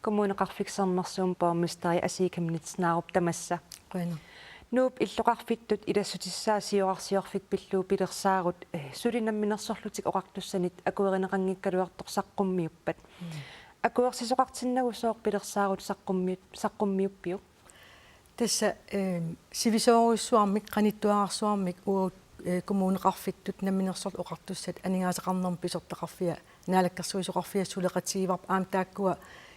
kommuneqarfiksernersuum paamistari asiikamnitsnaarup tamassa qina nuup illoqarfittut ilassutissaasioqarsiorfik pilluu pilersaarut sulinamminersorlutik oqartussanit akuerineqanngikkaluartoq saqqummiuppat akuersisoqartinnagu pilersaarut saqqummiuppiu tassa sivisoorussuarmik qanittuaqarsuarmik uut kommuneqarfittut namminersorlu oqartussat aningaasaqarnerm pisortaqarfia naalakkersuisoqarfia suleqatiivarp aam taakkua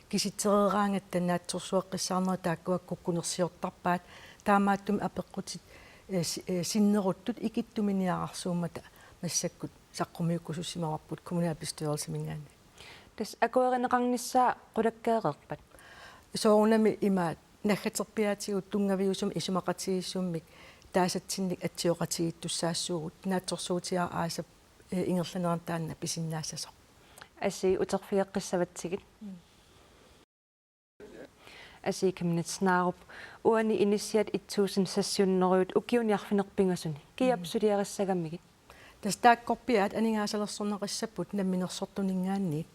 kisitsereraangatta naatsorsueqqissaarnera taakkua kukkunersiortarpaat таамааттум апеққутит синнеруттут икиттуминиарсуумата массаккут саққумиуккусуссимаварпут коммуналбестуерсимингаани тас акуеринеқарнissaа қулаккаеқерпат соорунами имаат наггатерпиаатигут тунгавиусум исумақатигиссууммик таасатсинник атсиоқатигиттуссаассуугут наатсорсуутиар аасап ингерланерантаанна писиннаассасо аси утерфиеққиссаватсигит asiikamnitsnaarup uani initiat 1000 ukiuniarfinerpingasuni kiapsuliarissagammigit тастааккорпиаат анингааsalерсорнеқиссаппут намминерсортунингаанниит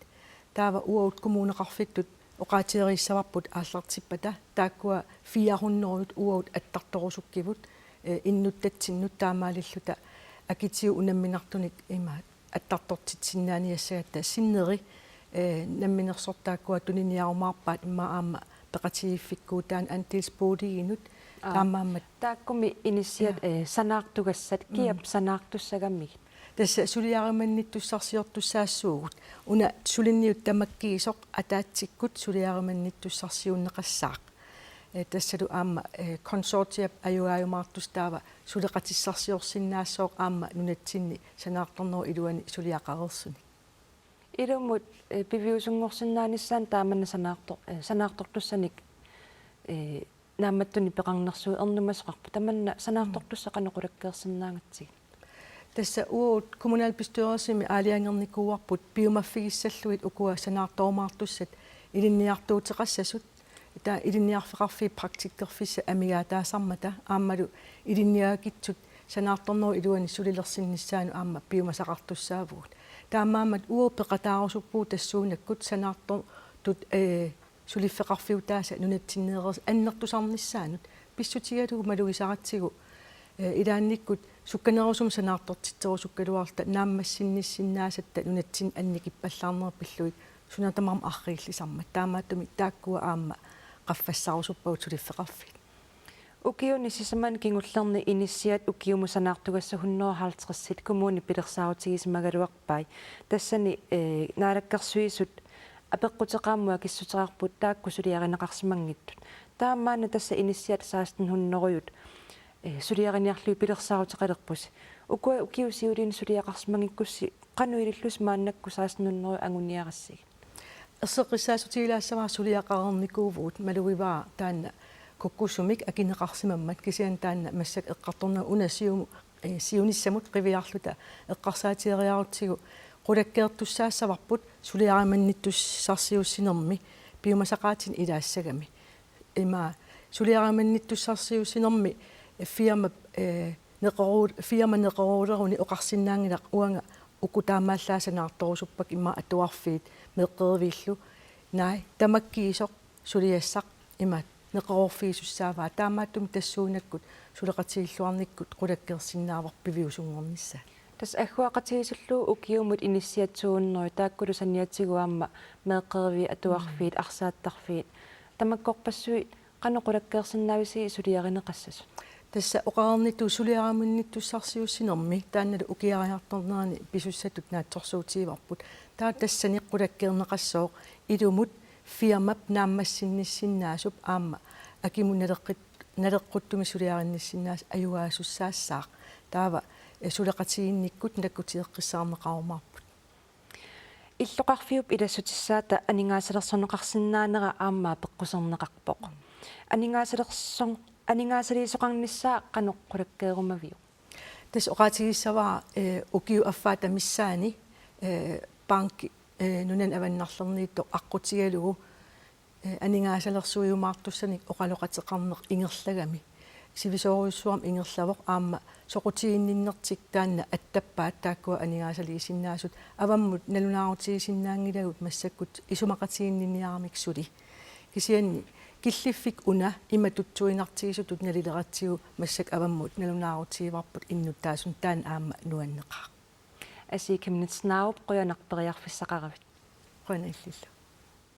таава уаут коммунеқарфиттут оқаатиериссаварпут ааллартиппата тааккуа 400 уаут аттарторусуккивут иннуттатсиннут таамаалиллута акитиу унамминартуник имаат аттартортитсиннааниассагатта синнери намминерсортааккуа туниниарумаарпаат имма аама пеқатигиффиккуутаан антилспоодигинут таамааммат тааккуми инисиат санаартугассат киап санаартуссагаммиг тасса сулиариманниттуссарсиортуссаассуугут уна сулинниут тамаккиисоқ атаатсиккут сулиариманниттуссарсиуннеқассаақ тассалу аама консортиап аюааюмаартус таава сулеқатиссарсиорсиннаассооқ аама нунатсинни санаарторнеру илуани сулиақарерсуни илумут пивиусунгорсиннааниссаан тааманна санаартортуссаник наамматтуни пеқарнерсуу ернумасоқарпу таманна санаартортуссақанеқулаккеерсиннаангатсиг тасса уут коммуналбестуерсими аалиангерникууарпут биомаффигиссаллуит укуа санаартоомаартуссат илинниартуутеқассасут таа илинниарфеқарфи практиккерфисса амигаа таасармата ааммалу илинниаагитсут санаарторнеру илуани сулилерсиннссаану аама биомасақартуссаавуут таамаамат уопеқатаарусуппуу тассуунаккут санаартор тут сулиффеқарфиутааса нунатсиннеерерс аннертусарниссаанут писсутигалугу малугисаратсигу илаанниккут сукканерусум санаартортитсерусуккалуарта нааммассинниссиннаасатта нунатсин анникиппаллаарнер пиллуит сунатамарм аррииллисармат таамааттуми тааккуа аама qaffassarusuppauut suliffeqarfit ukiuni sisaman kingullerni initiat ukiumu sanaartugassahunnerhaltressit kommuni pilersaarutigisimagaluarpai tassani naalakkersuisut apeqqutеqaamua kissuteraarput taakkusuliarineqarsimangittut taammaana tassa initiat 1600 suliariniarlui pilersaaruteqalerpus ukua ukiusiulin suliaqarsimangikkussi qanuilillus maannakku 1600 anguniarassig эссеққиссаасутигилаассаваа сулиақарерникуувуут малуиваа таанна куккусумик акинеқарсимаммат кисиан таанна массак эққарторна унасиуму сиуниссамут қивиарлута эққарсаатиериарутсигу қулаккеертуссаассаварпут сулиараманниттуссарсиуссинерми пиумасақаатин илаассагами има сулиараманниттуссарсиуссинерми фирма неқорулеруни оқарсиннаангилақ уанга укутаамааллаасанаарторусуппак имма атуарфиит меққервииллу наи тамаккиисоқ сулиассақ имаат неқорфиисуссааваа таамааттум тассуунаккут сулеқатигиллуарниккут қулаккерсиннааварпивиусунгорнissaа тас аггуақатигисуллуу укиумут инисиатсууннери тааккулу саниатсигуаама меққерви атуарфиит арсааттарфиит тамаккорпассуи қанеқулаккерсиннаависи сулиаринеқассасу тасса оқарниту сулиарамунниттуссарсиуссинерми таанналу укиариарторнерани писуссатут наатсорсуутииварпут таа тассаниққулаккернеқассоо илумут фирмап нааммассинниссиннаасуп аама акимунналеққуттуми сулиаринниссиннаас аюаасуссаассаақ таава сулеқатигинниккут наккутиеққиссаарнеқарумаарпут иллоқарфиуп илассутиссаата анингаасалерсорнеқарсинаанера аамаа пеққусернеқарпоқ анингаасалиисоқарнissaа қанеққулаккеерумавиу тас оқаатигиссаваа укиу аффаата миссаани банки нунан аваннарлерниитто аққутигалугу анингаасалерсуиумаартуссаник оқалоқатеқарнеқ ингерлагами сивисооруйуссуарм ингерлавоқ аама соқутигинниннертик таанна аттаппаат тааккуа анингаасалигисиннаасут аваммут налунаарутигисиннаангилагут массаккут исумақатигиннинниарамик сули кисианни киллиффик уна иматутсуинартигисутут налилератсигу массак аваммут налунаарутигиварпут иннут таасун таан аама нуаннеқаа Asi kimnitsnaaup quyanarperiarfissaqaravit. қуанаиллилла